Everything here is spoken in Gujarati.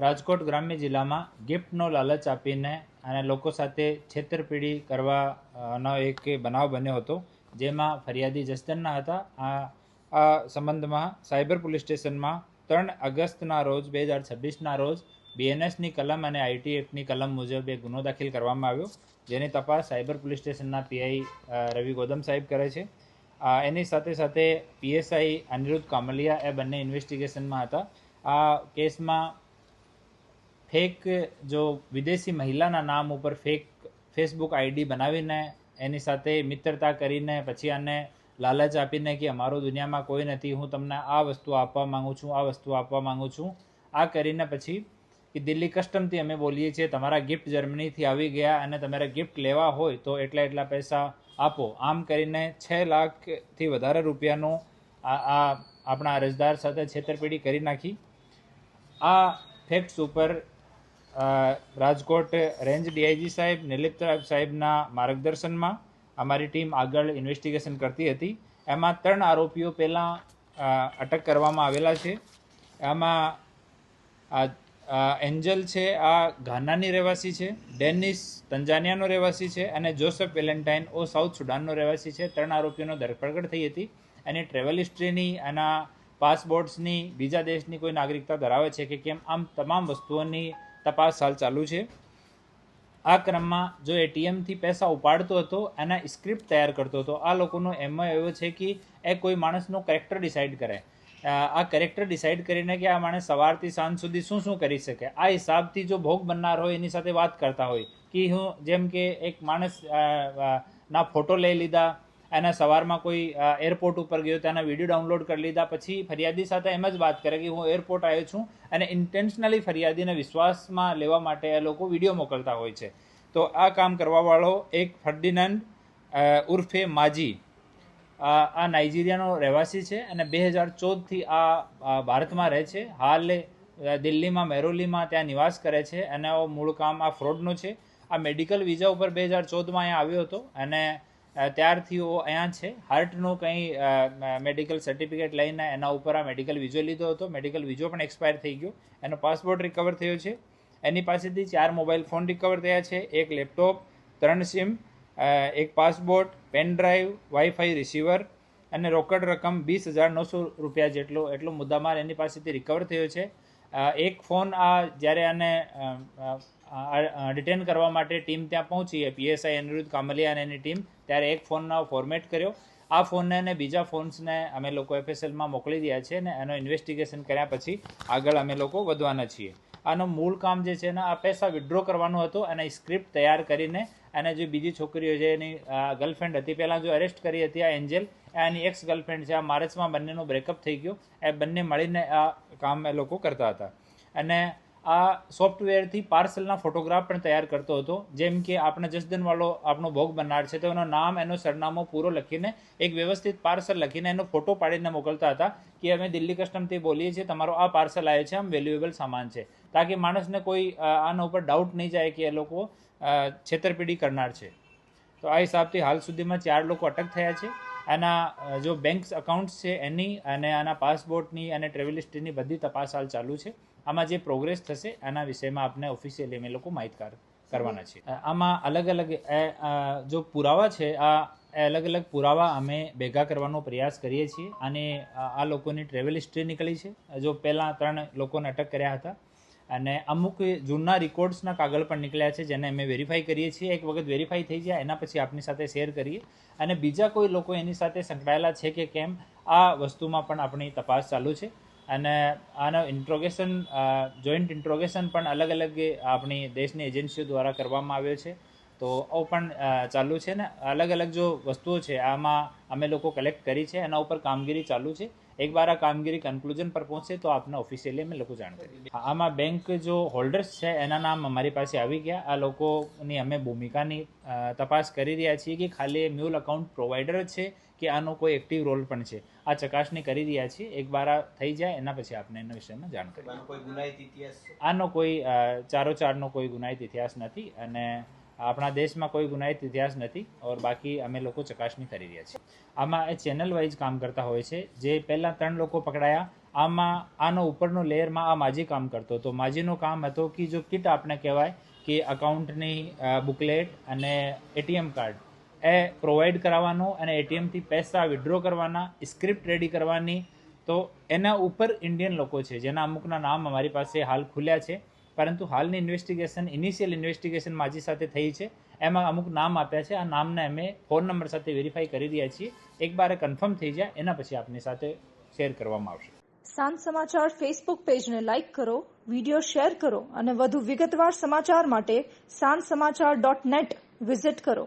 રાજકોટ ગ્રામ્ય જિલ્લામાં ગિફ્ટનો લાલચ આપીને અને લોકો સાથે છેતરપિંડી કરવાનો એક બનાવ બન્યો હતો, જેમાં ફરિયાદી જસદણના હતા. આ સંબંધમાં સાયબર પોલીસ સ્ટેશનમાં 3 ઓગસ્ટના રોજ 2026ના રોજ બીએનએસની કલમ અને આઈટી એક્ટની કલમ મુજબ એક ગુનો દાખલ કરવામાં આવ્યો, જેની તપાસ સાયબર પોલીસ સ્ટેશનના પીઆઈ રવિ ગોદમ સાહેબ કરે છે. એની સાથે સાથે પીએસઆઈ અનિરુદ્ધ કામલિયા એ બંને ઇન્વેસ્ટિગેશનમાં હતા. આ કેસમાં ફેક જો વિદેશી મહિલાના નામ ઉપર ફેક ફેસબુક આઈડી બનાવીને એની સાથે મિત્રતા કરીને પછી આને લાલચ આપીને કે અમારો દુનિયામાં કોઈ નથી, હું તમને આ વસ્તુ આપવા માંગુ છું, આ વસ્તુ આપવા માંગુ છું, આ કરીને પછી કે દિલ્હી કસ્ટમથી અમે બોલીએ છીએ તમારા ગિફ્ટ જર્મનીથી આવી ગયા અને તમારે ગિફ્ટ લેવા હોય તો એટલા પૈસા આપો, આમ કરીને 6 લાખથી વધારે રૂપિયાનું આ આપણા અરજદાર સાથે છેતરપિંડી કરી નાખી. આ ફેક્ટ્સ ઉપર રાજકોટ રેન્જ ડીઆઈજી સાહેબ નિલીપ સાહેબના માર્ગદર્શનમાં અમારી ટીમ આગળ ઇન્વેસ્ટિગેશન કરતી હતી. એમાં 3 આરોપીઓ પહેલાં અટક કરવામાં આવેલા છે. આમાં એન્જલ છે, આ ઘાનાની રહેવાસી છે, ડેનિસ તંજાનિયાનો રહેવાસી છે અને જોસેફ વેલેન્ટાઇન ઓ સાઉથ સુડાનનો રહેવાસી છે. 3 આરોપીઓનો ધરપકડ થઈ હતી. એની ટ્રેવલ હિસ્ટ્રીની, એના પાસપોર્ટ્સની, બીજા દેશની કોઈ નાગરિકતા ધરાવે છે કે કેમ, આમ તમામ વસ્તુઓની તપાસ હાલ ચાલુ છે. આ ક્રમમાં જો એટીએમથી પૈસા ઉપાડતો હતો એના સ્ક્રિપ્ટ તૈયાર કરતો હતો. આ લોકોનો એમ એવો છે કે એ કોઈ માણસનો કેરેક્ટર ડિસાઇડ કરે. આ કેરેક્ટર ડિસાઇડ કરીને કે આ માણસ સવારથી સાંજ સુધી શું કરી શકે, આ હિસાબથી જો ભોગ બનનાર હોય એની સાથે વાત કરતા હોય કે હું જેમ કે એક માણસ ના ફોટો લઈ લીધા, એના સવારમાં કોઈ એરપોર્ટ ઉપર ગયો તો એના વિડીયો ડાઉનલોડ કરી લીધા, પછી ફરિયાદી સાથે એમ જ વાત કરે કે હું એરપોર્ટ આવ્યો છું અને ઇન્ટેન્શનલી ફરિયાદીને વિશ્વાસમાં લેવા માટે એ લોકો વિડીયો મોકલતા હોય છે. તો આ કામ કરવાવાળો એક ફર્ડિનાન્ડ ઉર્ફે માજી, આ નાઇજીરિયાનો રહેવાસી છે અને 2014થી આ ભારતમાં રહે છે. હાલ દિલ્હીમાં મેરોલીમાં ત્યાં નિવાસ કરે છે અને મૂળ કામ આ ફ્રોડનો છે. આ મેડિકલ વિઝા ઉપર 2014માં અહીંયા આવ્યો હતો અને ત્યારથી અહીંયા છે. હાર્ટનું કંઈ મેડિકલ સર્ટિફિકેટ લઈને એના ઉપર આ મેડિકલ વિઝો લીધો હતો. મેડિકલ વિઝો પણ એક્સપાયર થઈ ગયો. એનો પાસપોર્ટ રિકવર થયો છે. એની પાસેથી 4 મોબાઈલ ફોન રિકવર થયા છે, 1 laptop, 3 SIM, 1 passport, pen drive, WiFi receiver અને રોકડ રકમ 20,900 રૂપિયા એટલો મુદ્દામાલ એની પાસેથી રિકવર થયો છે. એક ફોન જ્યારે આને ડિટેન કરવા માટે ટીમ ત્યાં પહોંચી, પીએસઆઈ અનિરુદ્ધ કામલિયા અને એની ટીમ, ત્યારે એક ફોનનો ફોર્મેટ કર્યો. આ ફોનને અને બીજા ફોન્સને અમે લોકો એફએસએલમાં મોકલી રહ્યા છે અને એનો ઇન્વેસ્ટિગેશન કર્યા પછી આગળ અમે લોકો વધવાના છીએ. આનો મૂળ કામ જે છે ને આ પૈસા વિડ્રો કરવાનો હતો અને સ્ક્રિપ્ટ તૈયાર કરીને અને જે બીજી છોકરીઓ છે એની ગર્લફ્રેન્ડ હતી, પહેલાં જો અરેસ્ટ કરી હતી આ એન્જલ, એની એક્સ ગર્લફ્રેન્ડ છે. આ માર્ચમાં બંનેનો બ્રેકઅપ થઈ ગયો. એ બંને મળીને આ કામ એ લોકો કરતા હતા અને આ સોફ્ટવેરથી પાર્સલના ફોટોગ્રાફ પણ તૈયાર કરતો હતો. જેમ કે આપણે જસદણવાળો આપણો ભોગ બનનાર છે તો એનું નામ, એનો સરનામો પૂરો લખીને એક વ્યવસ્થિત પાર્સલ લખીને એનો ફોટો પાડીને મોકલતા હતા કે અમે દિલ્હી કસ્ટમથી બોલીએ છીએ, તમારો આ પાર્સલ આવ્યો છે, આમ વેલ્યુએબલ સામાન છે, તાકી માણસને કોઈ આના ઉપર ડાઉટ નહીં જાય કે એ લોકો છેતરપિંડી કરનાર છે. તો આ હિસાબથી હાલ સુધીમાં 4 લોકો અટક થયા છે. આના જો બેંક અકાઉન્ટ્સ છે એની અને આના પાસપોર્ટની અને ટ્રેવલ હિસ્ટ્રીની બધી તપાસ હાલ ચાલુ છે. આમાં જે પ્રોગ્રેસ થશે એના વિષયમાં આપણે ઓફિશિયલી અમે લોકો માહિતગાર કરવાના છીએ. આમાં અલગ અલગ જો પુરાવા છે, આ અલગ અલગ પુરાવા અમે ભેગા કરવાનો પ્રયાસ કરીએ છીએ. અને આ લોકોની ટ્રેવલ હિસ્ટ્રી નીકળી છે. જો પહેલાં 3 લોકોને અટક કર્યા હતા અને અમુક જૂના રેકોર્ડ્સના કાગળ પણ નીકળ્યા છે જેને અમે વેરીફાઈ કરીએ છીએ. એક વખત વેરીફાઈ થઈ જાય એના પછી આપની સાથે શેર કરીએ અને બીજા કોઈ લોકો એની સાથે સંકળાયેલા છે કે કેમ, આ વસ્તુમાં પણ આપણી તપાસ ચાલુ છે. અને આનો ઇન્ટ્રોગેશન, જોઈન્ટ ઇન્ટ્રોગેશન પણ અલગ અલગ આપણી દેશની એજન્સીઓ દ્વારા કરવામાં આવ્યો છે. તો આ પણ ચાલુ છે ને અલગ અલગ જો વસ્તુઓ છે આમાં અમે લોકો કલેક્ટ કરી છે, એના ઉપર કામગીરી ચાલુ છે. એકવાર આ કામગીરી કન્ક્લુઝન પર પહોંચે તો આપને ઓફિશિયલી અમે લોકો જાણ કરીએ. આમાં બેંક જો હોલ્ડર્સ છે એના નામ અમારી પાસે આવી ગયા. આ લોકોની અમે ભૂમિકાની તપાસ કરી રહ્યા છીએ કે ખાલી મ્યુલ અકાઉન્ટ પ્રોવાઈડર જ છે કે આનો કોઈ એક્ટિવ રોલ પણ છે. આ ચકાસણી કરી રહ્યા છીએ. એકવાર આ થઈ જાય એના પછી આપણે એના વિષયમાં જાણ કરીએ. આનો કોઈ ચારોચારનો કોઈ ગુનાહિત ઇતિહાસ નથી અને આપણા દેશમાં કોઈ ગુનાહિત ઇતિહાસ નથી. ઓર બાકી અમે લોકો ચકાસણી કરી રહ્યા છીએ. આમાં એ ચેનલ વાઇઝ કામ કરતા હોય છે. જે પહેલાં 3 લોકો પકડાયા, આનો ઉપરનો લેયરમાં આ માજી કામ કરતો હતો. માજીનું કામ હતો કે જો કિટ આપણે કહેવાય કે અકાઉન્ટની બુકલેટ અને એટીએમ કાર્ડ એ પ્રોવાઈડ કરાવવાનો અને એટીએમથી પૈસા વિડ્રો કરવાના, સ્ક્રિપ્ટ રેડી કરવાની. તો એના ઉપર ઇન્ડિયન લોકો છે જેના અમુકના નામ અમારી પાસે હાલ ખુલ્યા છે, પરંતુ હાલની ઇન્વેસ્ટિગેશન, ઇનિશિયલ ઇન્વેસ્ટિગેશન માજી સાથે થઈ છે. એમાં અમુક નામ આપ્યા છે. આ નામને અમે ફોન નંબર સાથે વેરીફાઈ કરી રહ્યા છીએ. એક બાર કન્ફર્મ થઈ જાય એના પછી આપની સાથે શેર કરવામાં આવશે. સાંજ સમાચાર ફેસબુક પેજને લાઇક કરો, વિડીયો શેર કરો અને વધુ વિગતવાર સમાચાર માટે sanssamachar.net વિઝિટ કરો.